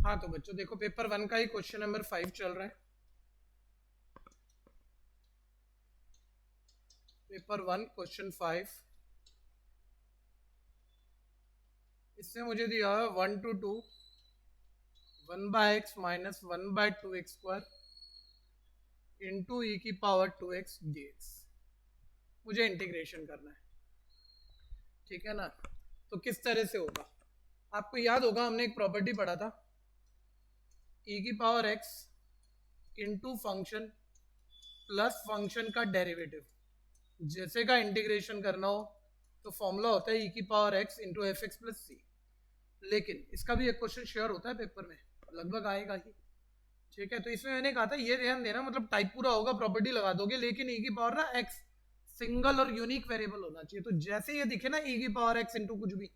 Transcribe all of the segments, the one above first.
हाँ तो बच्चों देखो पेपर 1 का ही क्वेश्चन नंबर 5 चल रहा है। पेपर 1 क्वेश्चन 5, इससे मुझे दिया है 1 to 2 1/x minus 1/2x² into ई की पावर 2x dx। मुझे इंटीग्रेशन करना है, ठीक है ना। तो किस तरह से होगा, आपको याद होगा हमने एक प्रॉपर्टी पढ़ा था, ई की power x into function plus function का डेरिवेटिव। जैसे का इंटीग्रेशन करना हो तो फॉर्मूला होता है ई की power x into f x plus सी। लेकिन इसका भी एक क्वेश्चन श्योर होता है पेपर में, लगभग आएगा ही, ठीक है। तो इसमें मैंने कहा था ये ध्यान देना, मतलब टाइप पूरा होगा, प्रॉपर्टी लगा दोगे, लेकिन ई की पावर ना x सिंगल और यूनिक वेरिएबल होना चाहिए। तो जैसे ये दिखे ना ई की पावर x इंटू कुछ भी,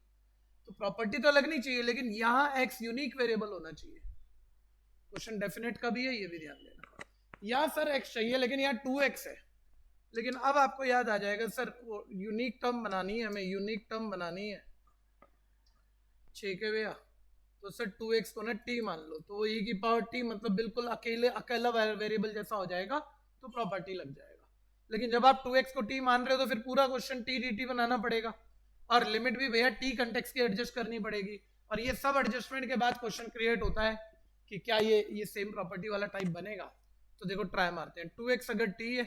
तो प्रॉपर्टी तो लगनी चाहिए, लेकिन यहाँ x यूनिक वेरिएबल होना चाहिए। क्वेश्चन डेफिनेट का भी है, ये भी ध्यान देना। यहाँ सर x चाहिए लेकिन यहाँ 2x है, लेकिन अब आपको याद आ जाएगा सर यूनिक टर्म बनानी है, हमें यूनिक टर्म बनानी है, ठीक है भैया। तो सर 2x को ना t मान लो, तो e की पावर t मतलब बिल्कुल अकेला वेरिएबल जैसा हो जाएगा, तो प्रॉपर्टी लग जाएगा। लेकिन जब आप 2x को t मान रहे हो तो फिर पूरा क्वेश्चन t dt बनाना पड़ेगा, और लिमिट भी भैया t कंटेक्स्ट की एडजस्ट करनी पड़ेगी। और ये सब एडजस्टमेंट के बाद क्वेश्चन क्रिएट होता है कि क्या ये सेम प्रॉपर्टी वाला टाइप बनेगा। तो देखो ट्राई मारते हैं। 2x अगर t है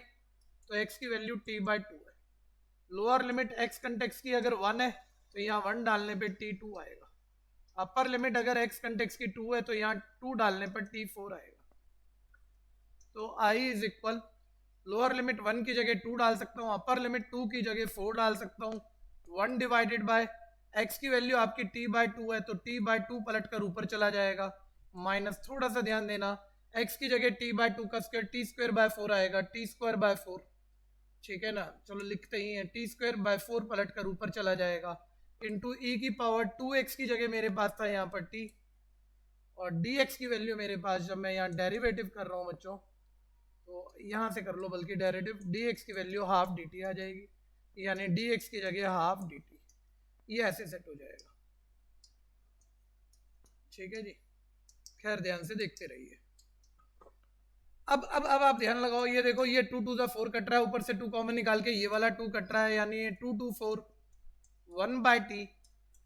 तो x की वैल्यू t/2 है। लोअर लिमिट x कंटेक्स्ट की अगर 1 है तो यहाँ 1 डालने पे t2 आएगा। अपर लिमिट अगर x कंटेक्स्ट की 2 है तो यहाँ 2 डालने पर t4 आएगा। तो i is equal, lower limit 1 की जगह 2 डाल सकता हूँ, अपर लिमिट 2 की जगह 4 डाल सकता हूँ। 1 डिवाइडेड बाय x की वैल्यू आपकी t/2 है, तो t/2 पलट कर ऊपर चला जाएगा, माइनस थोड़ा सा ध्यान देना, x की जगह t/2 का स्क्वायर t²/4 आएगा, t²/4, ठीक है ना। चलो लिखते ही हैं, t²/4 पलट कर ऊपर चला जाएगा, इंटू ई की पावर 2x की जगह मेरे पास था यहाँ पर t, और dx की वैल्यू मेरे पास, जब मैं यहाँ डेरिवेटिव कर रहा हूँ बच्चों, तो यहाँ से कर लो बल्कि डेरिवेटिव, dx की वैल्यू हाफ dt आ जाएगी, यानी dx की जगह हाफ dt, ये ऐसे सेट हो जाएगा, ठीक है जी। खैर ध्यान से देखते रहिए। अब आप ध्यान लगाओ, ये देखो ये 2 2 4 कट रहा है, ऊपर से 2 कॉमन निकाल के ये वाला 2 कट रहा है, यानी ये 2 2 4 1/t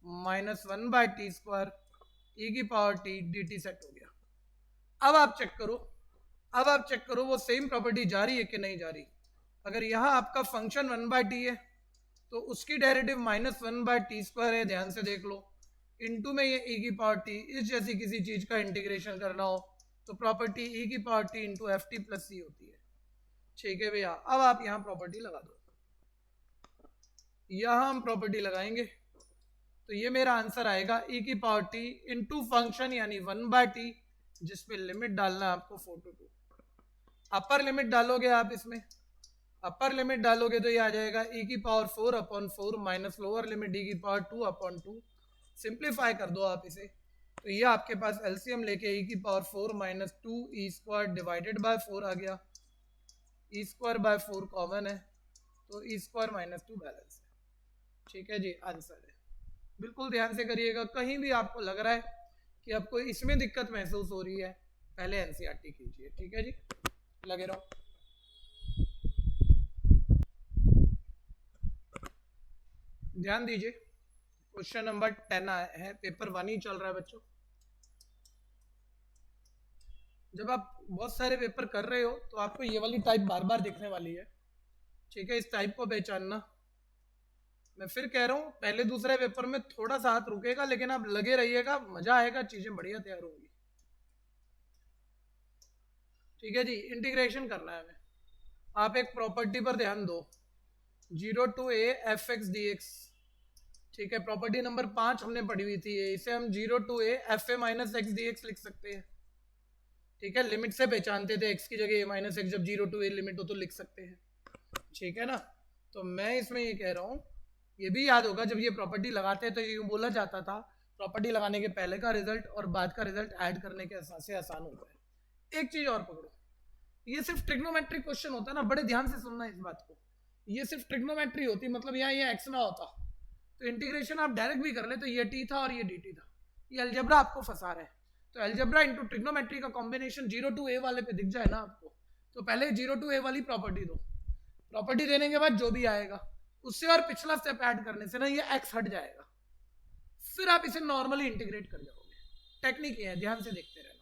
माइनस 1/t² e की पावर t dt सेट हो गया। अब आप चेक करो वो सेम प्रॉपर्टी जा रही है कि नहीं जा रही। अगर यहाँ आपका फंक्शन 1/t है तो उसकी डेरिवेटिव माइनस 1/t² है, ध्यान से देख लो, इनटू में ये e की पावर t, इस जैसी किसी चीज का इंटीग्रेशन करना हो तो प्रॉपर्टी e की power t into f t plus c होती है, ठीक है भैया। अब आप यहाँ प्रॉपर्टी लगा दो, यहाँ हम प्रॉपर्टी लगाएंगे तो ये मेरा आंसर आएगा e की पावर t इंटू फंक्शन यानी 1/t, जिसमें लिमिट डालना है आपको 4 to 2। अपर लिमिट डालोगे आप, इसमें अपर लिमिट डालोगे तो ये आ जाएगा e की power 4/4 minus lower limit e की पावर 2/2। सिंप्लीफाई कर दो आप इसे, तो ये आपके पास एलसीएम लेके e की power 4 minus 2e² divided by 4 आ गया, e²/4 कॉमन है, तो e² माइनस 2 बैलेंस है, ठीक है जी, आंसर है। बिल्कुल ध्यान से करिएगा, कहीं भी आपको लग रहा है कि आपको इसमें दिक्कत महसूस हो रही है, पहले एनसीईआरटी कीजिए, ठीक है जी, लगे रहो। ध्यान दीजिए, क्वेश्चन नंबर 10 है, पेपर 1 ही चल रहा है बच्चों। जब आप बहुत सारे पेपर कर रहे हो तो आपको ये वाली टाइप बार बार दिखने वाली है, ठीक है, इस टाइप को पहचानना। मैं फिर कह रहा हूँ पहले दूसरे पेपर में थोड़ा सा हाथ रुकेगा, लेकिन आप लगे रहिएगा, मजा आएगा, चीजें बढ़िया तैयार होंगी, ठीक है जी। इंटीग्रेशन करना है हमें, आप एक प्रॉपर्टी पर ध्यान दो, 0 to a f(x) dx, ठीक है, प्रॉपर्टी नंबर 5 हमने पढ़ी हुई थी, इसे हम 0 to a fa minus x dx लिख सकते हैं, ठीक है। लिमिट से पहचानते थे x की जगह a माइनस एक्स, जब 0 to a लिमिट हो तो लिख सकते हैं, ठीक है ना। तो मैं इसमें ये कह रहा हूँ, ये भी याद होगा जब ये प्रॉपर्टी लगाते हैं तो ये बोला जाता था प्रॉपर्टी लगाने के पहले का रिजल्ट और बाद का रिजल्ट ऐड करने के हिसाब से आसान होता है। एक चीज और पकड़ो, ये सिर्फ ट्रिग्नोमेट्रिक क्वेश्चन होता है ना, बड़े ध्यान से सुनना इस बात को, ये सिर्फ ट्रिग्नोमेट्री होती, मतलब यहाँ ये एक्स ना होता तो इंटीग्रेशन आप डायरेक्ट भी कर ले तो ये टी था और ये डी टी था, ये अलजेब्रा आपको फंसा रहा है। तो अलजेब्रा इनटू ट्रिग्नोमेट्री का कॉम्बिनेशन 0 to a वाले पे दिख जाए ना आपको, तो पहले 0 to a वाली प्रॉपर्टी दो, प्रॉपर्टी देने के बाद जो भी आएगा उससे और पिछला स्टेप ऐड करने से ना ये x हट जाएगा, फिर आप इसे नॉर्मली इंटीग्रेट कर जाओगे। टेक्निक ये है, ध्यान से देखते रहना।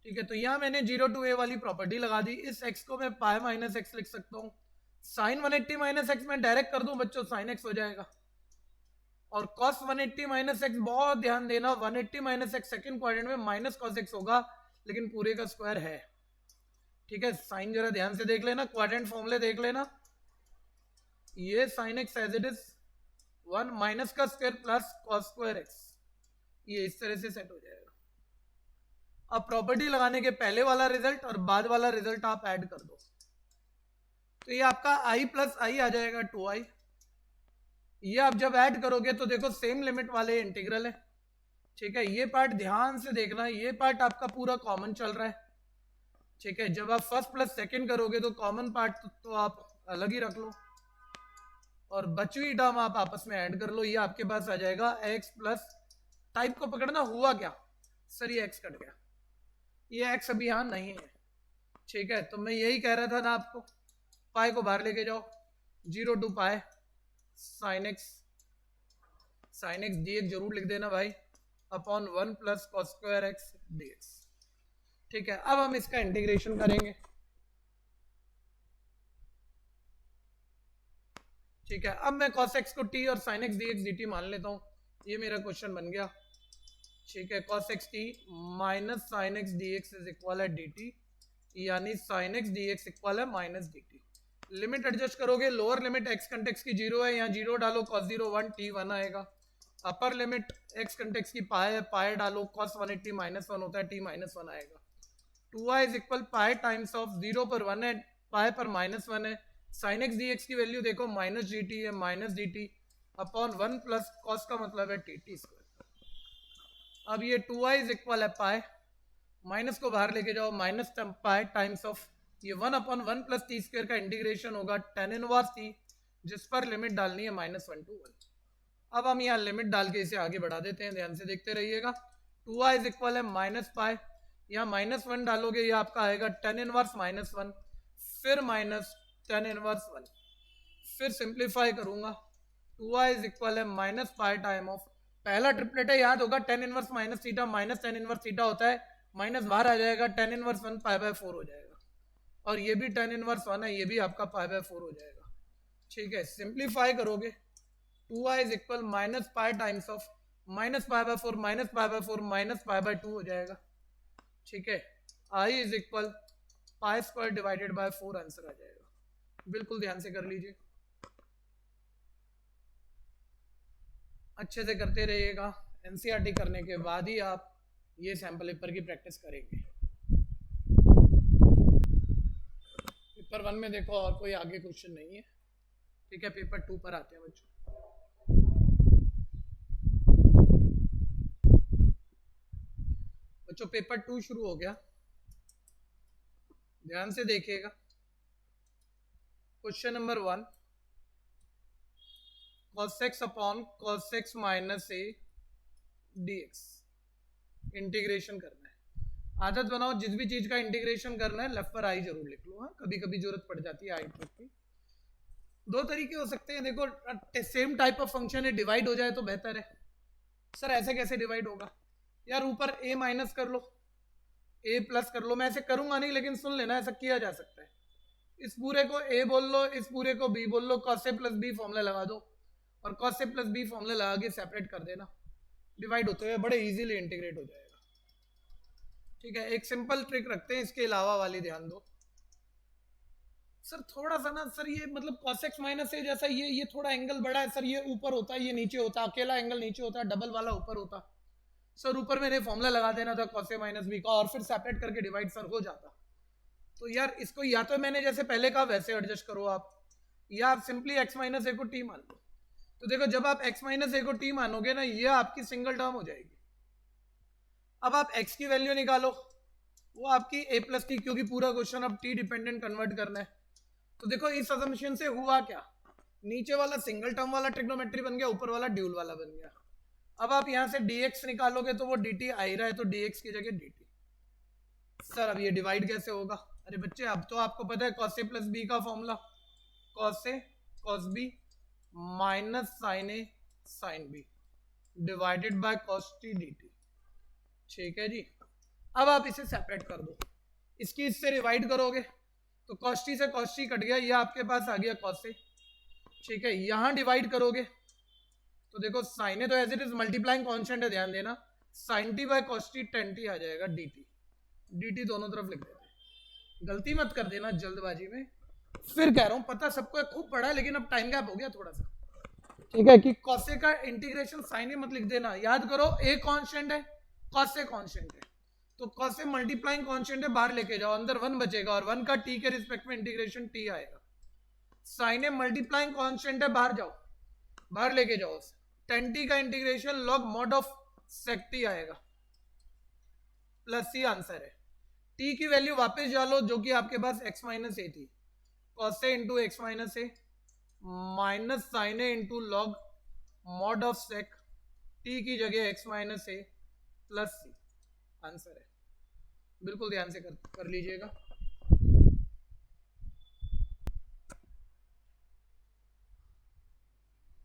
ठीक है, तो यहाँ मैंने 0 to a वाली प्रॉपर्टी लगा दी। इस x को मैं पाई माइनस एक्स लिख सकता हूँ। साइन 180 माइनस एक्स में डायरेक्ट कर दूं बच्चों, साइन एक्स हो जाएगा। और cos 180 माइनस एक्स, बहुत ध्यान देना, 180 माइनस एक्स सेकेंड क्वाड्रेंट में माइनस cos x होगा, लेकिन पूरे का स्क्वायर है। ठीक है, साइन जरा ध्यान से देख लेना, क्वाड्रेंट फॉर्मूले देख लेना। ये sine x as it is 1 minus का square plus cos square x, ये इस तरह से सेट हो जाएगा। अब प्रॉपर्टी लगाने के पहले वाला रिजल्ट और बाद वाला रिजल्ट आप ऐड कर दो, तो ये आपका i प्लस आई आ जाएगा 2i। ये आप जब ऐड करोगे तो देखो सेम लिमिट वाले इंटीग्रल है। ठीक है, ये पार्ट ध्यान से देखना, ये पार्ट आपका पूरा कॉमन चल रहा है। ठीक है, जब आप फर्स्ट प्लस सेकंड करोगे तो कॉमन पार्ट तो आप अलग ही रख लो और बची हुई टर्म आप आपस में ऐड कर लो। ये आपके पास आ जाएगा x प्लस, टाइप को पकड़ना, हुआ क्या सर, ये x कट गया, ये x अभी यहाँ नहीं है। ठीक है, तो मैं यही कह रहा था ना आपको, पाई को बाहर लेके जाओ, 0 to pi sine x D x जरूर लिख देना भाई, upon 1 plus cos square x D x. ठीक है, अब हम इसका इंटीग्रेशन करेंगे। ठीक है, अब मैं cos x को t और sin x dx dt मान लेता हूँ, ये मेरा क्वेश्चन बन गया। ठीक है, cos x t minus sin x dx is equal है dt, यानी sin x dx इक्वल है माइनस dt। लिमिट एडजस्ट करोगे, लोअर लिमिट x कंटेक्स की 0 है, यहाँ 0 डालो cos 0 1 t 1 आएगा। अपर लिमिट x कंटेक्स की पाई है, पाई डालो cos 180 माइनस 1 होता है, t माइनस 1 आएगा। 2i is equal pi times of 0 पर 1 है, पाई पर माइनस 1 है, sin x dx की वैल्यू देखो माइनस dt है, minus dt upon 1 plus cos का मतलब है tt स्क्वायर। अब ये 2i इज इक्वल है पाई, माइनस को बाहर लेके जाओ, माइनस पाई टाइम्स ऑफ ये 1 अपॉन 1 प्लस टी स्क्वायर का इंटीग्रेशन होगा tan इनवर्स t, जिस पर लिमिट डालनी है -1 to 1। अब हम यहाँ लिमिट डाल के इसे आगे बढ़ा देते हैं, ध्यान से देखते रहिएगा। 2i इज इक्वल है माइनस पाई, यहाँ -1 डालोगे, ये आपका आएगा tan इनवर्स -1, फिर माइनस tan इनवर्स 1, फिर सिंप्लीफाई करूंगा, 2i इज इक्वल है माइनस पाई टाइम ऑफ, पहला ट्रिपलेट है याद होगा, tan inverse minus theta minus tan inverse theta होता है, माइनस बाहर आ जाएगा, tan इनवर्स 1 पाई/4 हो जाएगा, और ये भी tan इनवर्स 1 है, ये भी आपका पाई/4 हो जाएगा। ठीक है, सिंप्लीफाई करोगे, 2i is equal minus pi times of minus pi minus pi minus pi हो जाएगा। ठीक है, i is equal pi square divided by 4 answer आ जाएगा। बिल्कुल ध्यान से कर लीजिए, अच्छे से करते रहिएगा। एनसीईआरटी करने के बाद ही आप ये सैंपल पेपर की प्रैक्टिस करेंगे। पेपर 1 में देखो और कोई आगे क्वेश्चन नहीं है। ठीक है, पेपर 2 पर आते हैं बच्चों। बच्चों पेपर 2 शुरू हो गया, ध्यान से देखिएगा। Question number 1, cos x upon cos x minus a dx integration करना है। आदत बनाओ, जिस भी चीज का इंटीग्रेशन करना है लेफ्ट पर आई जरूर लिख लो। हाँ, कभी कभी जरूरत पड़ जाती है आई की। दो तरीके हो सकते हैं, देखो सेम टाइप ऑफ फंक्शन है, डिवाइड हो जाए तो बेहतर है। सर ऐसे कैसे डिवाइड होगा यार, ऊपर a माइनस कर लो, a प्लस कर लो। मैं ऐसे करूंगा नहीं, लेकिन सुन लेना, ऐसा किया जा सकता है। इस पूरे को a बोल लो, इस पूरे को b बोल लो, cos a plus b formula लगा दो और cos a plus b formula लगा के सेपरेट कर देना, डिवाइड होते हुए बड़े इजीली इंटीग्रेट हो जाएगा। ठीक है, एक सिंपल ट्रिक रखते हैं, इसके अलावा वाली ध्यान दो। सर थोड़ा सा ना सर, ये मतलब cos x माइनस a जैसा ये थोड़ा एंगल बड़ा है सर, ये ऊपर होता है, ये नीचे होता है, अकेला एंगल नीचे होता है, डबल वाला ऊपर होता। सर ऊपर मैंने फॉर्मूला लगा देना था cos a माइनस b का और फिर सेपरेट करके डिवाइड सर हो जाता। तो यार इसको या तो मैंने जैसे पहले कहा वैसे एडजस्ट करो आप, या आप सिंपली x माइनस a को t मान लो। तो देखो जब आप x माइनस a को t मानोगे ना, ये आपकी सिंगल टर्म हो जाएगी। अब आप x की वैल्यू निकालो, वो आपकी a प्लस t, क्योंकि पूरा क्वेश्चन अब t डिपेंडेंट कन्वर्ट करना है। तो देखो इस असम्पशन से हुआ क्या, नीचे वाला सिंगल टर्म वाला ट्रिग्नोमेट्री बन गया, ऊपर वाला ड्यूल वाला बन गया। अब आप यहाँ से dx निकालोगे तो वो dt आ ही रहा है, तो dx की जगह dt। सर अब ये डिवाइड कैसे होगा? अरे बच्चे अब तो आपको पता है cos a प्लस बी का formula, cos a cos b minus sine A sine B divided by cos t dt। ठीक है जी। अब आप इसे सेपरेट कर दो, इसकी इससे डिवाइड करोगे तो cos t से cos t कट गया, ये आपके पास आ गया cos a। ठीक है, यहां डिवाइड करोगे तो देखो साइन ए तो as it is multiplying constant है, ध्यान देना, sine T by cos t tan t आ जाएगा dt। dt दोनों तरफ लिख देते हैं, गलती मत कर देना जल्दबाजी में। फिर कह रहा हूं पता सबको है, खूब पढ़ा है, लेकिन अब टाइम गैप हो गया थोड़ा सा। ठीक है कि cos a का इंटीग्रेशन साइन ए मत लिख देना, याद करो a कांस्टेंट है, cos a कांस्टेंट है, तो cos a मल्टीप्लाइंग कांस्टेंट है, बाहर लेके जाओ, अंदर 1 बचेगा और 1 का t के रिस्पेक्ट में इंटीग्रेशन t आएगा। साइन ए मल्टीप्लाइंग कांस्टेंट है, बाहर जाओ, बाहर लेके जाओ, tan t का integration log mod of sec t आएगा, प्लस सी आंसर है। t की वैल्यू वापस डालो जो कि आपके पास x माइनस ए थी, cos a into X minus A minus sine A into log mod of sec t की जगह x minus A plus C answer है। बिल्कुल ध्यान से कर लीजिएगा।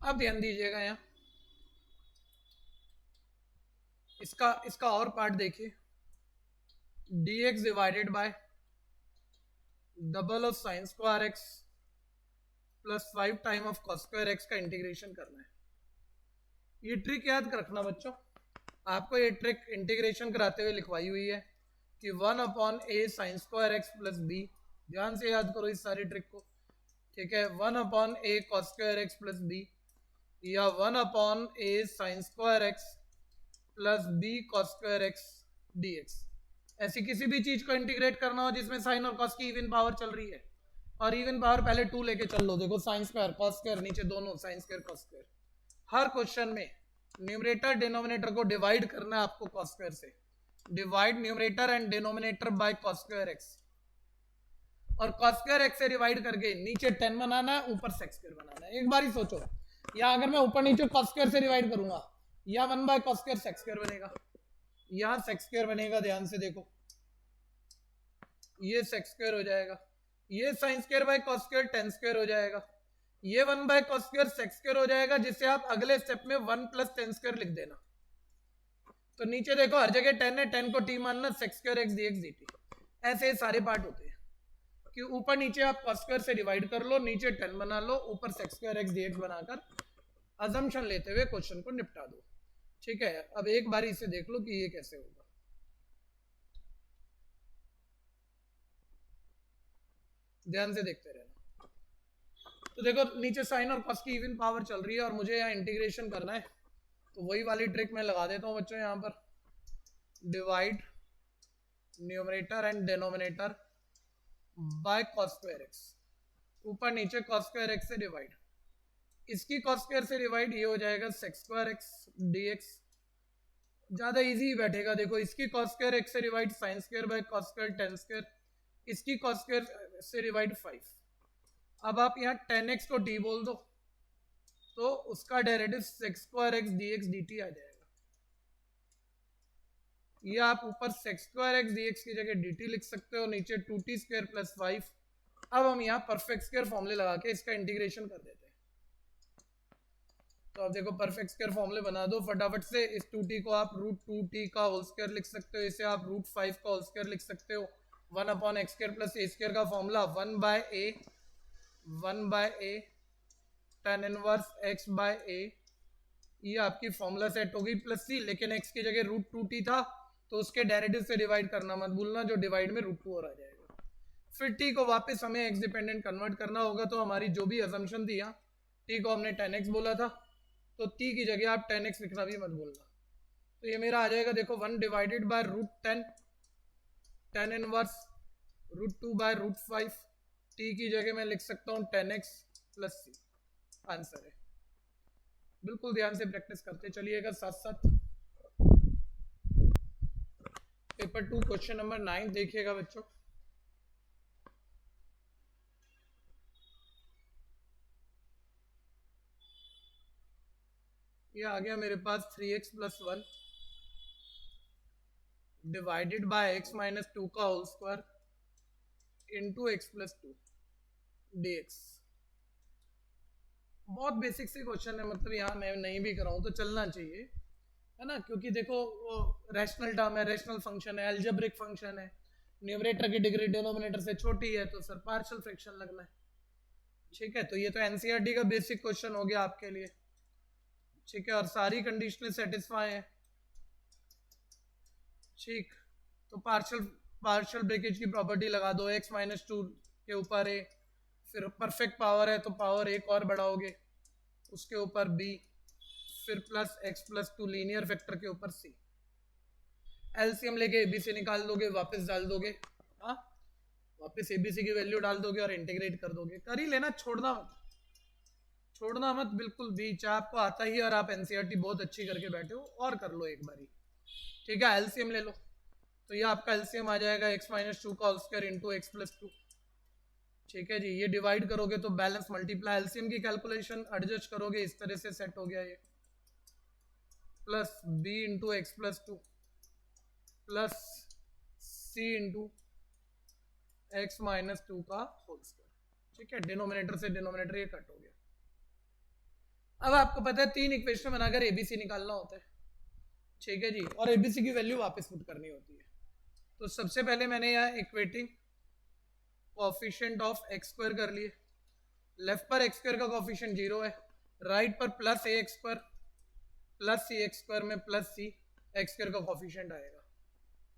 अब ध्यान दीजिएगा यहाँ इसका और पार्ट देखिए, dx divided by double of sine square x plus 5 time of cos square x का इंटीग्रेशन करना है। ये ट्रिक याद रखना बच्चों, आपको ये ट्रिक इंटीग्रेशन कराते हुए लिखवाई हुई है कि 1 upon a sine square x plus b, ध्यान से याद करो इस सारी ट्रिक को। ठीक है, 1 upon a cos square x plus b या 1 upon a sine square x plus b cos square x D x. ऐसी किसी भी चीज को इंटीग्रेट करना हो जिसमें साइन और कॉस की इवन पावर चल रही है, और इवन पावर पहले 2 लेके चल लो, देखो साइन स्क्वायर कॉस स्क्वायर, नीचे दोनों साइन स्क्वायर कॉस स्क्वायर। हर क्वेश्चन में न्यूमरेटर डिनोमिनेटर को डिवाइड करना है आपको कॉस स्क्वायर से, divide numerator and denominator by cos square x, और कॉस स्क्वायर एक्स से डिवाइड करके नीचे 10 बनाना है, ऊपर सेक स्क्वायर बनाना है। एक बार ही सोचो, या अगर मैं ऊपर नीचे कॉस स्क्वायर से डिवाइड करूंगा, या 1 by cos square sec square बनेगा, यहां सेक स्क्वायर बनेगा, ध्यान से देखो, ये सेक स्क्वायर हो जाएगा, ये sine square by cos square tan square हो जाएगा, ये 1 by cos square sec square हो जाएगा, जिसे आप अगले स्टेप में 1 प्लस टेन स्क्वायर लिख देना। तो नीचे देखो हर जगह 10 है, 10 को t मानना, sec square x D x D T. ऐसे सारे पार्ट होते हैं कि ऊपर नीचे आप कॉस स्क्वायर से डिवाइड कर लो, नीचे 10 बना लो, ऊपर sec square x D X बनाकर अजम्पशन लेते हुए क्वेश्चन को निपटा दो। ठीक है, अब एक बार इसे देख लो कि ये कैसे होगा। ध्यान से देखते रहना। तो देखो नीचे साइन और कॉस की इवन पावर चल रही है और मुझे यहाँ इंटीग्रेशन करना है, तो वही वाली ट्रिक मैं लगा देता हूँ बच्चों, यहाँ पर divide numerator and denominator by cos square X, ऊपर नीचे कॉस स्क्वायर एक्स से डिवाइड, इसकी कॉस स्क्वायर से डिवाइड, ये हो जाएगा sec square x D X, ज्यादा इजी बैठेगा। देखो इसकी कॉस स्क्वायर एक्स से divide sine square by cos square tan square, इसकी कॉस स्क्वायर से डिवाइड 5। अब आप यहाँ 10x को t बोल दो तो उसका derivative sec square x D x D t आ जाएगा। ये आप ऊपर sec square x D x की जगह dt लिख सकते हो, नीचे 2t स्क्वायर प्लस 5। अब हम यहाँ परफेक्ट स्क्वायर फॉर्मूले लगा के इसका इंटीग्रेशन कर देते हैं। तो आप देखो परफेक्ट स्क्वायर फॉर्मूले बना दो फटाफट से। इस 2t को आप रूट 2t का होल स्क्वायर लिख सकते हो, इसे आप रूट 5 का होल स्क्वायर लिख सकते हो। 1 upon X square plus A square का formula 1 by A tan inverse x by a, ये आपकी फॉर्मूला सेट होगी, प्लस सी, लेकिन x की जगह रूट 2t था तो उसके डेरिवेटिव से डिवाइड करना मत भूलना, जो डिवाइड में रूट 2 और आ जाएगा। फिर t को वापस हमें x डिपेंडेंट कन्वर्ट करना होगा, तो हमारी जो भी अजम्पशन थी यहाँ, t को हमने 10x बोला था तो t की जगह आप 10x लिखना भी मत भूलना। तो ये मेरा आ जाएगा देखो 1 divided by root 10 tan inverse root 2 by root 5, t की जगह मैं लिख सकता हूँ 10x प्लस सी, आंसर है। बिल्कुल ध्यान से प्रैक्टिस करते चलिएगा साथ साथ। पेपर 2 क्वेश्चन नंबर 9 देखिएगा बच्चों। ये आ गया मेरे पास 3x+1 डिवाइडेड बाय x-2 का whole square into x+2 dx। बहुत बेसिक सी क्वेश्चन है, मतलब यहाँ मैं नहीं भी कराऊँ तो चलना चाहिए, है ना, क्योंकि देखो वो रैशनल टर्म है, रैशनल फंक्शन है, अलजेब्रिक फंक्शन है, न्यूमरेटर की डिग्री डिनोमिनेटर से छोटी है, तो सर पार्शियल फ्रैक्शन लगना है। ठीक है, तो ये तो एनसीईआरटी का बेसिक क्वेश्चन हो गया आपके लिए। ठीक है, और सारी कंडीशनें सेटिस्फाई है। ठीक, तो पार्शियल ब्रेकेज की प्रॉपर्टी लगा दो, x-2 के ऊपर a, फिर परफेक्ट पावर है तो पावर एक और बढ़ाओगे, उसके ऊपर b, फिर प्लस x+2 लीनियर फैक्टर के ऊपर c। एलसीएम लेके एबीसी निकाल दोगे, वापस डाल दोगे, हाँ वापस एबीसी की वैल्यू डाल दोगे और इंटीग्रेट कर दोगे। कर ही लेना, छोड़ना मत बिल्कुल भी, चाहे आपको आता ही और आप एनसीईआरटी बहुत अच्छी करके बैठे हो, और कर लो एक बारी। ठीक है, एलसीएम ले लो, तो ये आपका एलसीएम आ जाएगा x-2 का होल स्क्वायर इंटू x+2। ठीक है जी, ये डिवाइड करोगे तो बैलेंस मल्टीप्लाई, एलसीएम की कैलकुलेशन एडजस्ट करोगे, इस तरह से सेट हो गया ये, plus b into x+2 plus c into x-2 का होल स्क्वायर। ठीक है, डिनोमिनेटर से डिनोमिनेटर ये कट हो गया। अब आपको पता है 3 इक्वेशन बनाकर एबीसी निकालना होता है। ठीक है जी, और एबीसी की वैल्यू वापस पुट करनी होती है। तो सबसे पहले मैंने यहाँ equating coefficient of x square कर लिए, लेफ्ट पर x स्क्वायर का कोएफिशिएंट 0 है, राइट पर प्लस ax स्क्वायर प्लस सी एक्स स्क्वायर में प्लस सी एक्स स्क्वायर का कोएफिशिएंट आएगा।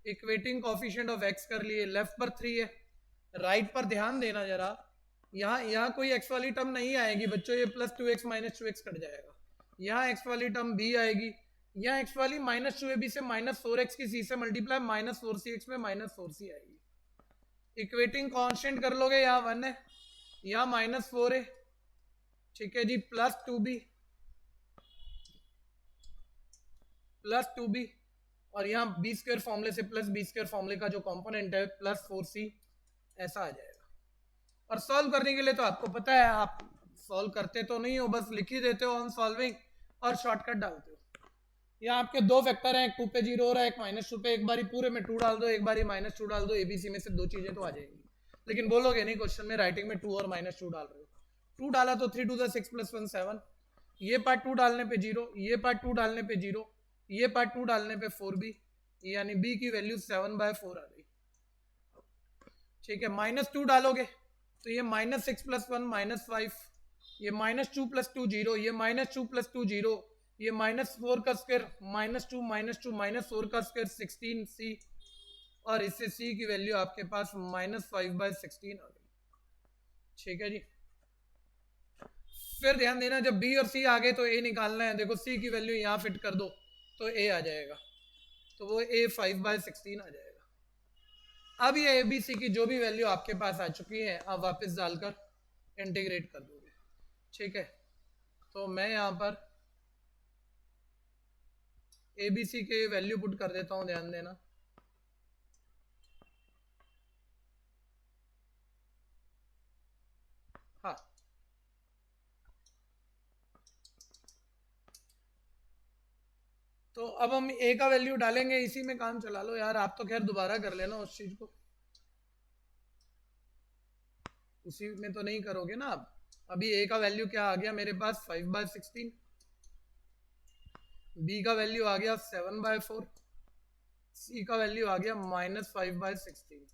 इक्वेटिंग कोएफिशिएंट ऑफ x कर लिए, लेफ्ट पर 3 है, राइट पर ध्यान देना जरा, यहाँ कोई x वाली टर्म नहीं आएगी बच्चों, ये plus 2x minus 2x cut जाएगा, यहाँ x वाली टर्म b आएगी, यहाँ x वाली -2ab से -4x की c से मल्टीप्लाई -4cx में -4c आएगी। इक्वेटिंग कांस्टेंट कर लोगे, यहाँ 1 है, यहाँ -4 है। ठीक है जी, प्लस 2b और यहाँ बी स्क्वायर फॉर्मूले से प्लस बी स्क्वायर फॉर्मूले का जो कंपोनेंट है प्लस 4c, ऐसा आ जाएगा। और सॉल्व करने के लिए तो आपको पता है, आप सॉल्व करते तो नहीं हो, बस लिख ही देते हो ऑन सॉल्विंग और शॉर्टकट डालते हो। यहाँ आपके दो फैक्टर हैं, एक 2 पे 0 हो रहा है, एक -2 पे, एक बारी पूरे में 2 डाल दो, एक बारी -2 डाल दो, एबीसी में से दो चीजें तो आ जाएंगी, लेकिन बोलोगे नहीं क्वेश्चन में, राइटिंग में 2 और -2 डाल रहे हो। 2 डाला तो 3 2 6 + 1 7, ये पार्ट 2 डालने पे 0, ये पार्ट 2 डालने पे 0, ये पार्ट 2 डालने पे 4b, यानी b की वैल्यू 7/4 आ गई। ठीक है, -2 डालोगे तो ये -6 + 1 -5, ये -2 + 2 0, ये -2 + 2 0, ये -4 का स्क्वायर -2 -4 का स्क्वायर 16c, और इससे c की वैल्यू आपके पास -5/16 आ गई। ठीक है जी, फिर ध्यान देना, जब b और c आ गए तो a निकालना है। देखो c की वैल्यू यहाँ फिट कर दो तो a आ जाएगा, तो वो a 5/16 आ जाएगा। अब ये ए बी सी की जो भी वैल्यू आपके पास आ चुकी है, आप वापस डालकर इंटीग्रेट कर दोगे। ठीक है, तो मैं यहाँ पर ए बी सी के वैल्यू पुट कर देता हूँ, ध्यान देना। हाँ, तो अब हम ए का वैल्यू डालेंगे, इसी में काम चला लो यार, आप तो खैर दोबारा कर लेना उस चीज को, उसी में तो नहीं करोगे ना आप। अभी ए का वैल्यू क्या आ गया मेरे पास 5/16, बी का वैल्यू आ गया 7/4, सी का वैल्यू आ गया -5/16।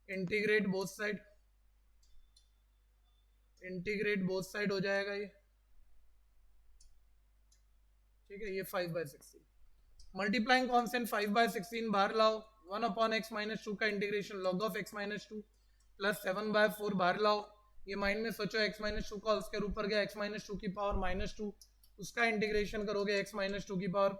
इंटीग्रेट बोथ साइड हो जाएगा ये। ठीक है, ये 5/16 मल्टीप्लाइंग कॉन्स्टेंट 5/16 बाहर लाओ, 1/x-2 का integration log of x-2 plus 7/4 बाहर लाओ, ये माइंड में सोचो x-2 का उसके ऊपर गया x-2 की पावर -2, उसका इंटीग्रेशन करोगे x-2 की पावर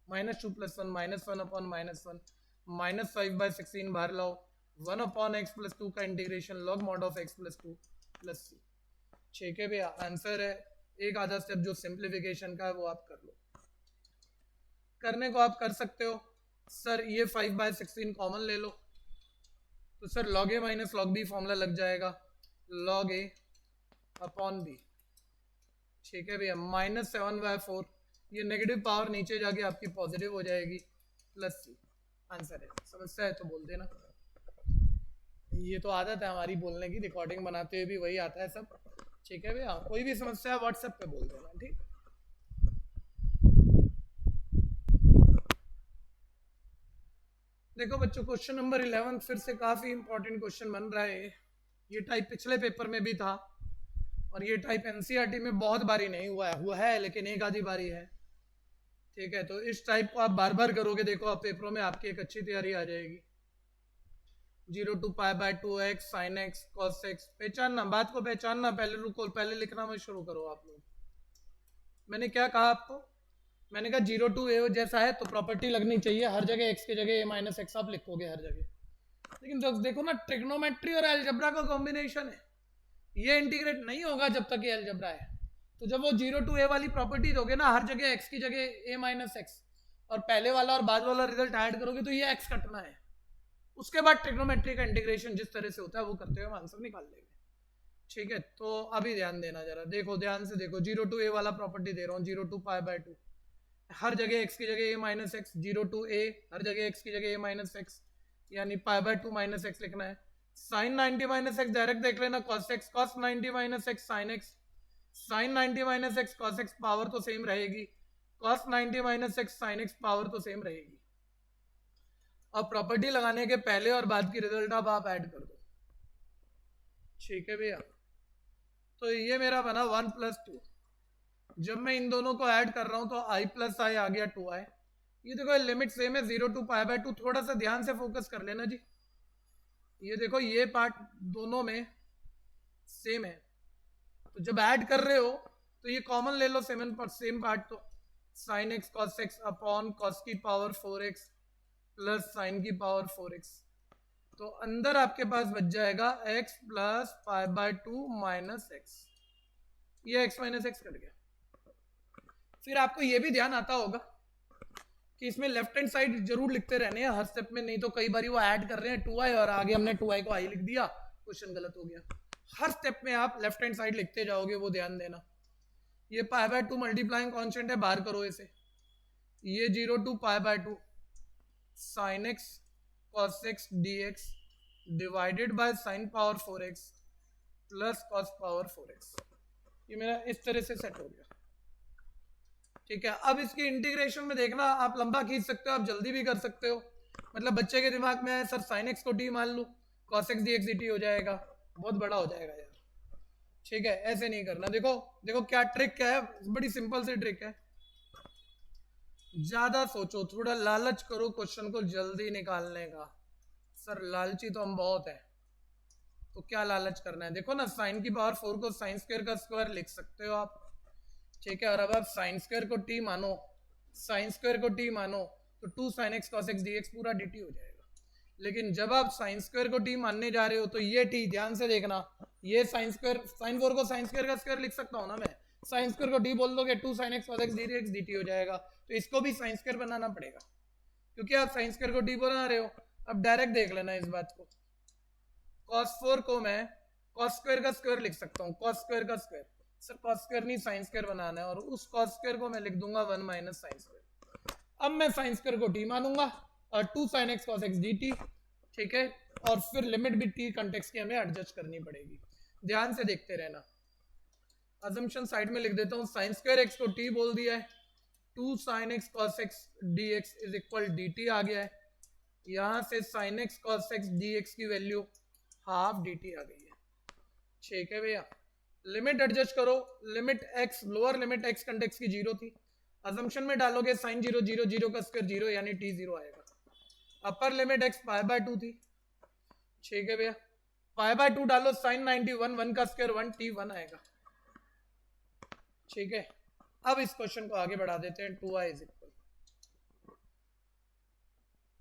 -2 + 1 -1/-1 -5/16 बाहर लाओ, 1/x+2 का integration log mod of x+2 plus c। ठीक है भैया, आंसर है। एक आधा स्टेप जो सिंप्लीफिकेशन का है वो आप कर लो, करने को आप कर सकते हो। सर ये 5/16 कॉमन ले लो, तो sir log a - log b formula लग जाएगा, log a/b। ठीक है भैया, -7/4, ये नेगेटिव पावर नीचे जाके आपकी पॉजिटिव हो जाएगी, प्लस सी आंसर है। समस्या है तो बोल देना, ये तो आदत है हमारी बोलने की, रिकॉर्डिंग बनाते हुए भी वही आता है सब। ठीक है भैया, कोई भी समस्या व्हाट्सएप पे बोल देना, ठीक। देखो बच्चों, क्वेश्चन नंबर 11 फिर से काफ़ी इंपॉर्टेंट क्वेश्चन बन रहा है। ये टाइप पिछले पेपर में भी था और ये टाइप एनसीईआरटी में बहुत बारी नहीं हुआ है लेकिन एक आधी बारी है। ठीक है, तो इस टाइप को आप बार बार करोगे, देखो आप पेपरों में आपकी एक अच्छी तैयारी आ जाएगी। 0 to π/2x sin x cos x, पहचानना, बात को पहचानना, पहले रुको, पहले लिखना मत शुरू करो आप लोग। मैंने क्या कहा आपको? मैंने कहा 0 to a जैसा है तो प्रॉपर्टी लगनी चाहिए हर जगह, x की जगह a-x आप लिखोगे हर जगह। लेकिन देखो ना, ट्रिग्नोमेट्री और अलजेब्रा का कॉम्बिनेशन है, ये इंटीग्रेट नहीं होगा जब तक ये अलजेब्रा है। तो जब वो 0 to a वाली प्रॉपर्टी दोगे ना, हर जगह x की जगह a-x, और पहले वाला और बाद वाला रिजल्ट ऐड करोगे तो ये x कटना है। उसके बाद ट्रिग्नोमेट्री का इंटीग्रेशन जिस तरह से होता है वो करते हुए हम आंसर निकाल लेंगे। ठीक है, तो अभी ध्यान देना जरा, देखो ध्यान से देखो, 0 to a वाला प्रॉपर्टी दे रहा हूँ, 0 to π/2, हर जगह x की जगह a-x, 0 to a हर जगह x की जगह a-x, यानी π/2 - x लिखना है। sin 90 - x डायरेक्ट देख लेना, cos x cos 90 - x sin x, sin 90 - x cos x power तो सेम रहेगी, cos 90 - x sin x power तो सेम रहेगी। अब प्रॉपर्टी लगाने के पहले और बाद की रिजल्ट अब आप ऐड कर दो। ठीक है भैया, तो ये मेरा बना 1 + 2। जब मैं इन दोनों को ऐड कर रहा हूं तो i + i आ गया 2i। ये देखो लिमिट सेम है 0 to π/2, थोड़ा सा ध्यान से फोकस कर लेना जी। ये देखो ये पार्ट दोनों में सेम है, तो जब ऐड कर रहे हो तो ये कॉमन ले लो, सेम पार्ट, तो sin x cos x upon cos की पावर 4x प्लस sin की पावर 4x, तो अंदर आपके पास बच जाएगा x + π/2 - x, ये x - x कट गया। फिर आपको ये भी ध्यान आता होगा कि इसमें लेफ्ट हैंड साइड जरूर लिखते रहने हैं हर स्टेप में, नहीं तो कई बार वो ऐड कर रहे हैं 2i और आगे हमने 2i को i लिख दिया, क्वेश्चन गलत हो गया। हर स्टेप में आप लेफ्ट हैंड साइड लिखते जाओगे, वो ध्यान देना। ये π/2 मल्टीप्लाइंग कांस्टेंट है, बाहर करो इसे, ये 0 to π/2 sin x cos x dx divided by sin power 4x plus cos power 4x, ये मेरा इस तरह से सेट हो गया। ठीक है, अब इसकी इंटीग्रेशन में देखना, आप लंबा खींच सकते हो, आप जल्दी भी कर सकते हो। मतलब बच्चे के दिमाग में है सर sin x को t मान लो, cos x dx dt हो जाएगा, बहुत बड़ा हो जाएगा यार। ठीक है, ऐसे नहीं करना। देखो देखो क्या ट्रिक है, बड़ी सिंपल सी ट्रिक है। ज्यादा सोचो, थोड़ा लालच करो क्वेश्चन को जल्दी निकालने का। सर लालची तो हम बहुत है, तो क्या लालच करना है? देखो ना, साइन की पावर 4 को साइन स्क्वायर का स्क्वायर लिख सकते हो आप। ठीक है, और अब आप साइन स्क्वायर को t मानो, साइन स्क्वायर को t मानो तो 2 sin x cos x dx पूरा dt हो जाएगा। लेकिन जब आप साइन स्क्वायर को t मानने जा रहे हो तो ये t, ध्यान से देखना, ये साइन स्क्वायर, साइन 4 को साइन स्क्वायर का स्क्वायर लिख सकता हूँ ना मैं, साइन स्क्वायर को t बोल दोगे 2 sin x cos x dx dt हो जाएगा। तो इसको भी साइन स्क्वायर बनाना पड़ेगा क्योंकि आप साइन स्क्वायर को t बना रहे हो। अब डायरेक्ट देख लेना इस बात को, cos 4 को मैं cos स्क्वायर का स्क्वायर लिख सकता हूँ, cos स्क्वायर का स्क्वायर, सर cos स्क्वायर नहीं साइन स्क्वायर बनाना है, और उस cos स्क्वायर को मैं लिख दूंगा 1 - sin स्क्वायर। अब मैं साइन स्क्वायर को t मानूंगा और 2 sin x cos x dt, ठीक है, और फिर लिमिट भी t कॉन्टेक्स्ट की हमें एडजस्ट करनी पड़ेगी। ध्यान से देखते रहना। अजम्पशन साइड में लिख देता हूँ, साइन स्क्वायर x को t बोल दिया है, 2 sin x cos x dx is equal dt आ गया है, यहां से sin x cos x dx की वैल्यू हाफ dt आ गई है। ठीक है भैया, लिमिट एडजस्ट करो, limit x, lower limit x context की 0 थी, अजम्पशन में डालोगे sin 0 0 0 का स्क्वायर 0 यानी t 0 आएगा। अपर लिमिट x π/2 थी, ठीक है भैया, π/2 डालो, sin 90 1 1 का स्क्वायर 1 t 1 आएगा। ठीक है, अब इस क्वेश्चन को आगे बढ़ा देते हैं, 2i इज इक्वल,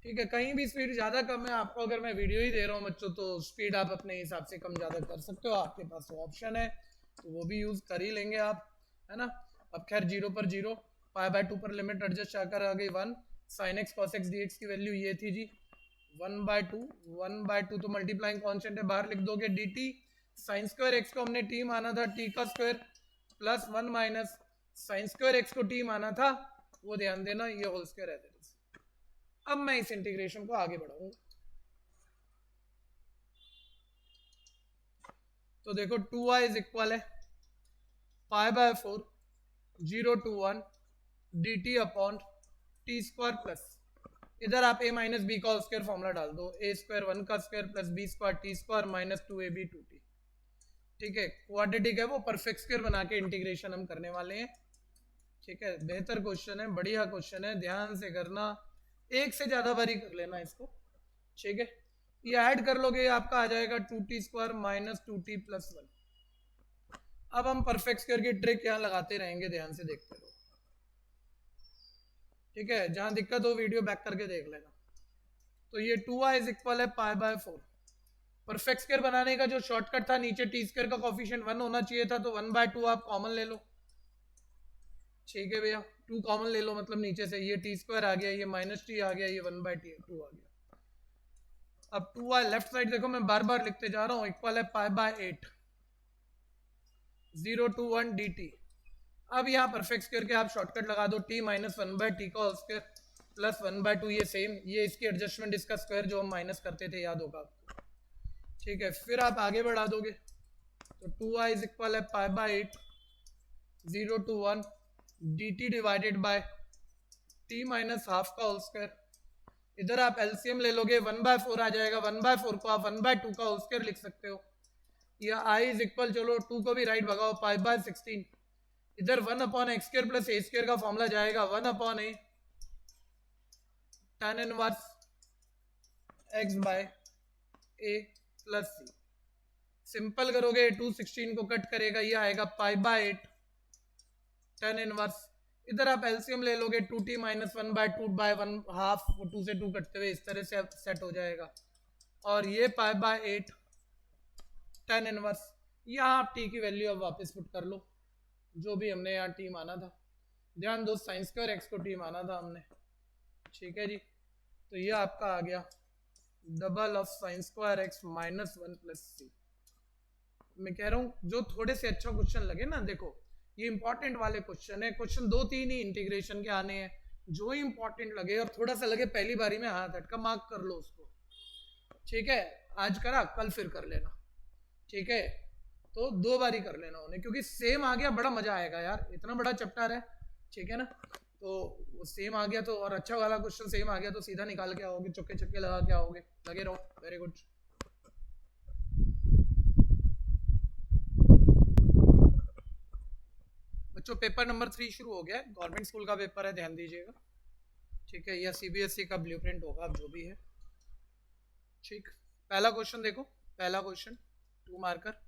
ठीक है, कहीं भी स्पीड ज्यादा कम है, आपको अगर मैं वीडियो ही दे रहा हूँ बच्चों तो स्पीड आप अपने हिसाब से कम ज्यादा कर सकते हो, आपके पास वो ऑप्शन है तो वो भी यूज कर ही लेंगे आप, है ना। अब खैर 0 पर 0, π/2 पर लिमिट एडजस्ट आकर आ गई 1, sin x cos x dx की वैल्यू ये थी जी 1/2 तो मल्टीप्लाइंग कांस्टेंट है, बाहर लिख दोगे dt, sin स्क्वायर x को हमने t माना था, t का square plus 1 minus sign square x को टी माना था, वो ध्यान देना, ये होल स्क्वायर है। अब मैं इस इंटीग्रेशन को आगे बढ़ाऊंगा। तो देखो 2y इज इक्वल है pi by 4 0 to 1 dt upon T square plus, इधर आप a माइनस बी का स्क्वायर फॉर्मूला डाल दो, a स्क्वायर 1 का square plus b square T square minus 2ab 2t। ठीक है, क्वाड्रेटिक है वो, परफेक्ट स्क्वायर बना के इंटीग्रेशन हम करने वाले हैं। ठीक है, बेहतर क्वेश्चन है, बढ़िया क्वेश्चन है, ध्यान से करना, एक से ज्यादा बारी कर लेना इसको। ठीक है, ये ऐड कर लोगे आपका आ जाएगा 2t square minus 2t plus 1। अब हम परफेक्ट स्क्वायर की ट्रिक यहाँ लगाते रहेंगे, ध्यान से देखते रहो। ठीक है, जहां दिक्कत हो वीडियो बैक करके देख लेना। तो ये 2y इज इक्वल है पाई बाय 4। परफेक्ट स्क्वायर बनाने का जो शॉर्टकट था, नीचे टी स्क्वायर का कोफिशिएंट 1 होना चाहिए था, तो 1/2 आप कॉमन ले लो। ठीक है भैया, 2 कॉमन ले लो, मतलब नीचे से ये टी स्क्वायर आ गया, ये माइनस टी आ गया, ये 1/2 आ गया। अब 2y लेफ्ट साइड देखो, मैं बार बार लिखते जा रहा हूँ, इक्वल है पाई बाय 8 0 to 1 dt। अब यहाँ परफेक्ट स्क्वायर के आप शॉर्टकट लगा दो, t माइनस 1/t का होल स्क्वायर प्लस 1/2, ये सेम, ये इसकी एडजस्टमेंट, इसका स्क्वायर जो हम माइनस करते थे, याद होगा आपको। ठीक है, फिर आप आगे बढ़ा दोगे, तो 2y इज इक्वल है pi by 8 0 to 1 dt divided by t minus half का होल स्क्वायर। इधर आप एलसीएम ले लोगे, 1/4 आ जाएगा, 1/4 को आप 1/2 का होल स्क्वायर लिख सकते हो, या i इज इक्वल, चलो 2 को भी राइट भगाओ, पाई बाय 16। इधर 1 upon X square plus A square का फॉर्मूला जाएगा 1 अपॉन ए tan इनवर्स x बाय ए प्लस सी। सिंपल करोगे 2 16 को कट करेगा, ये आएगा पाई बाय 8 tan इनवर्स। इधर आप एलसीएम ले लोगे, 2t माइनस 1/2 बाय 1/2, 2 से 2 कटते हुए इस तरह से सेट हो जाएगा, और ये पाई बाय 8 tan इनवर्स। यहाँ आप t की वैल्यू अब वापस पुट कर लो, जो भी हमने यहाँ t माना था, ध्यान दो साइन स्क्वायर एक्स को t माना था हमने। ठीक है जी, तो ये आपका आ गया double of sine square x minus 1 plus c. मैं कह रहा हूँ जो थोड़े से अच्छा क्वेश्चन लगे ना, देखो ये इंपॉर्टेंट वाले क्वेश्चन है, क्वेश्चन 2-3 ही इंटीग्रेशन के आने हैं, जो इंपॉर्टेंट लगे और थोड़ा सा लगे पहली बारी में हाथ हटका मार्क कर लो उसको। ठीक है, आज करा कल फिर कर लेना। ठीक है, तो 2 बारी कर लेना उन्हें, क्योंकि सेम आ गया बड़ा मजा आएगा यार, इतना बड़ा चैप्टर है। ठीक है ना, तो वो सेम आ गया तो, और अच्छा वाला क्वेश्चन सेम आ गया तो सीधा निकाल के आओगे, चौके छक्के लगा के आओगे, लगे रहो। Very good. बच्चों पेपर नंबर 3 शुरू हो गया है, गवर्नमेंट स्कूल का पेपर है, ध्यान दीजिएगा। ठीक है, या सीबीएसई का ब्लूप्रिंट होगा, अब जो भी है। ठीक, पहला क्वेश्चन देखो, पहला क्वेश्चन 2 मार्कर।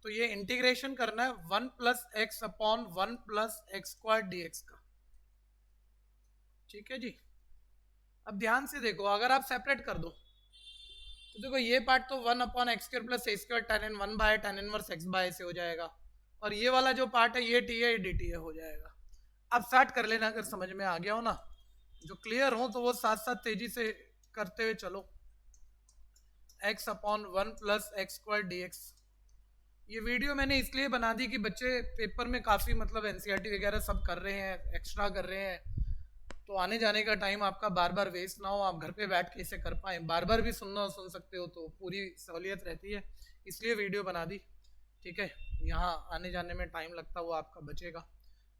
तो ये इंटीग्रेशन करना है 1 plus X upon 1 plus X square DX का। ठीक है जी, अब ध्यान से देखो, अगर आप सेपरेट कर दो तो देखो ये पार्ट तो 1 upon X square plus A square tan in 1 by tan inverse X by से हो जाएगा, और ये वाला जो पार्ट है ये टी है, ये डी टी है हो जाएगा। अब स्टार्ट कर लेना, अगर समझ में आ गया हो ना, जो क्लियर हो तो वो साथ साथ तेजी से करते हुए चलो। x upon 1 plus X square DX. ये वीडियो मैंने इसलिए बना दी कि बच्चे पेपर में काफ़ी मतलब एनसीईआरटी वगैरह सब कर रहे हैं, एक्स्ट्रा कर रहे हैं, तो आने जाने का टाइम आपका बार बार वेस्ट ना हो, आप घर पे बैठ के इसे कर पाएँ, बार बार भी सुन सकते हो, तो पूरी सहूलियत रहती है, इसलिए वीडियो बना दी। ठीक है, यहाँ आने जाने में टाइम लगता है वो आपका बचेगा।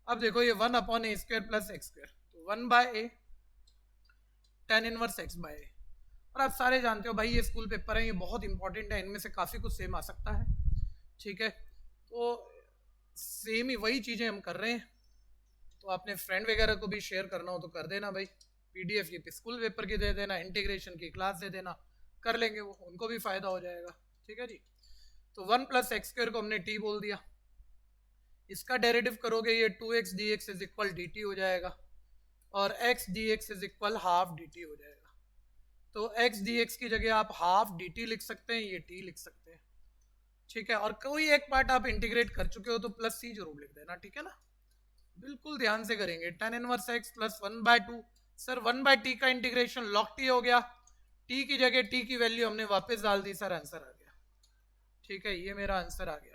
अब देखो ये 1 अपॉन ए स्क्वायर प्लस एक्स स्क्वायर, तो 1 by A tan inverse X bye ए। और आप सारे जानते हो भाई ये स्कूल पेपर है, ये बहुत इंपॉर्टेंट है, इनमें से काफ़ी कुछ सेम आ सकता है। ठीक है, तो सेम ही वही चीज़ें हम कर रहे हैं, तो अपने फ्रेंड वगैरह को भी शेयर करना हो तो कर देना भाई, पीडीएफ ये स्कूल पेपर की दे देना, इंटीग्रेशन की क्लास दे देना, कर लेंगे वो, उनको भी फ़ायदा हो जाएगा। ठीक है जी, तो 1 प्लस एक्स स्क्वायर को हमने टी बोल दिया, इसका डेरिवेटिव करोगे ये 2x dx is equal dt हो जाएगा, और x dx is equal half dt हो जाएगा। तो x dx की जगह आप हाफ dt लिख सकते हैं, ये t लिख सकते हैं। ठीक है, और कोई एक पार्ट आप इंटीग्रेट कर चुके हो तो प्लस सी जरूर लिख देना। ठीक है ना, बिल्कुल ध्यान से करेंगे। tan inverse x plus 1/2 sir 1/t का इंटीग्रेशन log t हो गया, t की जगह t की वैल्यू हमने वापस डाल दी सर, आंसर आ गया। ठीक है, ये मेरा आंसर आ गया।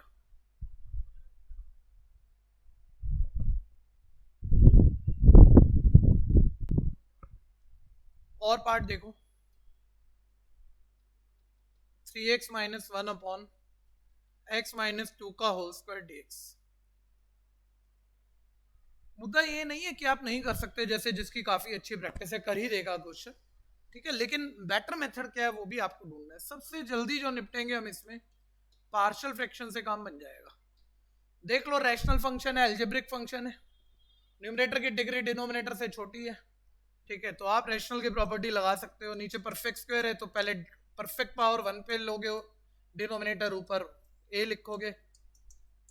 और पार्ट देखो, 3x minus 1 upon x minus 2 का होल स्क्वायर dx। मुद्दा ये नहीं है कि आप नहीं कर सकते, जैसे जिसकी काफी अच्छी प्रैक्टिस है कर ही देगा कुछ, ठीक है, लेकिन बेटर मेथड क्या है वो भी आपको ढूंढना है। सबसे जल्दी जो निपटेंगे हम इसमें, पार्शियल फ्रैक्शन से काम बन जाएगा। देख लो, रैशनल फंक्शन है, अलजेब्रिक फंक्शन है, न्यूमरेटर की डिग्री डिनोमिनेटर से छोटी है, ठीक है, तो आप रैशनल की प्रॉपर्टी लगा सकते हो। नीचे परफेक्ट स्क्वायर है तो पहले परफेक्ट पावर 1 पे लोगे डिनोमिनेटर, ऊपर a लिखोगे,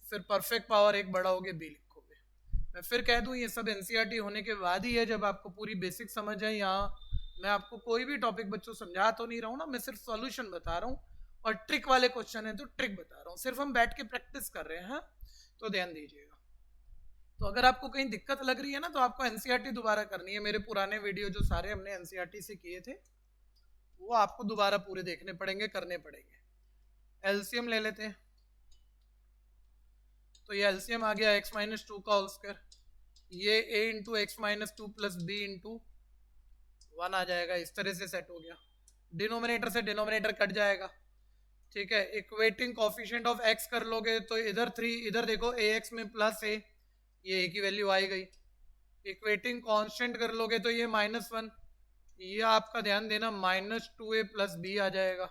फिर परफेक्ट पावर 1 बढ़ाओगे b लिखोगे। मैं फिर कह दूं, ये सब एनसीईआरटी होने के बाद ही है, जब आपको पूरी बेसिक समझ है। यहाँ मैं आपको कोई भी टॉपिक बच्चों समझा तो नहीं रहा हूँ ना, मैं सिर्फ सॉल्यूशन बता रहा हूँ, और ट्रिक वाले क्वेश्चन है तो ट्रिक बता रहा हूँ, सिर्फ हम बैठ के प्रैक्टिस कर रहे हैं, तो ध्यान दीजिएगा। तो अगर आपको कहीं दिक्कत लग रही है ना, तो आपको एनसीईआरटी दोबारा करनी है। मेरे पुराने वीडियो जो सारे हमने एनसीईआरटी से किए थे, वो आपको दोबारा पूरे देखने पड़ेंगे, करने पड़ेंगे। एलसीएम ले लेते हैं, तो ये एलसीएम आ गया x माइनस 2 का होल स्क्वायर, ये a into X minus 2 plus B into 1 आ जाएगा, इस तरह से सेट हो गया। डिनोमिनेटर से डिनोमिनेटर कट जाएगा, ठीक है। इक्वेटिंग कोफिशिएंट ऑफ x कर लोगे तो इधर 3, इधर देखो ax में प्लस a, ये a की वैल्यू आई गई। इक्वेटिंग कांस्टेंट कर लोगे तो ये -1, ये आपका ध्यान देना -2a प्लस b आ जाएगा।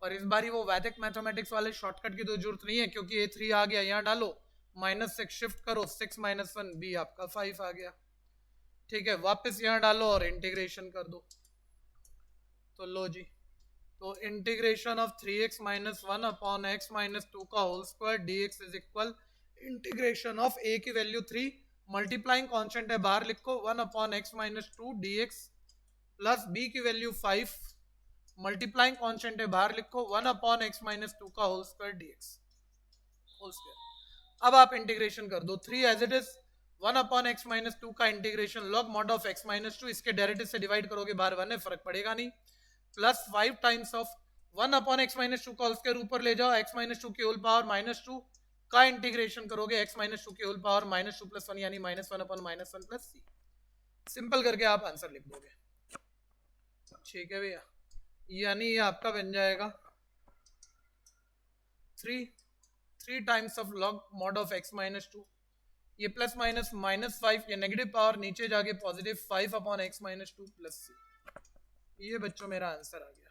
और इस बारी वो वैदिक मैथमेटिक्स वाले शॉर्टकट की तो जरूरत नहीं है, क्योंकि a3 आ गया, यहाँ डालो -6 शिफ्ट करो, 6 - 1 b आपका 5 आ गया, ठीक है। वापस यहाँ डालो और इंटीग्रेशन कर दो, तो लो जी, तो integration of 3x minus 1 upon x minus 2 का whole square dx is equal integration of a की वैल्यू 3, मल्टीप्लाइंग कांस्टेंट है बाहर लिखो, 1 upon x minus 2 dx plus b की वैल्यू 5, मल्टीप्लाइंग कांस्टेंट है बाहर लिखो, 1 अपॉन x माइनस 2 का whole square dx whole square. अब आप इंटीग्रेशन कर दो, 3 as it is, 1 upon x minus 2 का integration log mod of x minus 2, इसके डेरिवेटिव से डिवाइड करोगे, बाहर 1 है, फर्क पड़ेगा नहीं, plus 5 times of 1 upon x minus 2 का होल स्क्वायर ऊपर ले जाओ, x माइनस 2 की होल पावर -2 का इंटीग्रेशन करोगे, x माइनस 2 की होल पावर -2 प्लस 1 यानी -1 अपॉन -1 प्लस c। सिंपल करके आप आंसर लिख दोगे, ठीक है भैया। यानी ये आपका बन जाएगा 3 times of log mod of x minus 2, ये प्लस माइनस -5, ये नेगेटिव पावर नीचे जाके positive 5 upon x minus 2 plus c। ये बच्चों मेरा आंसर आ गया।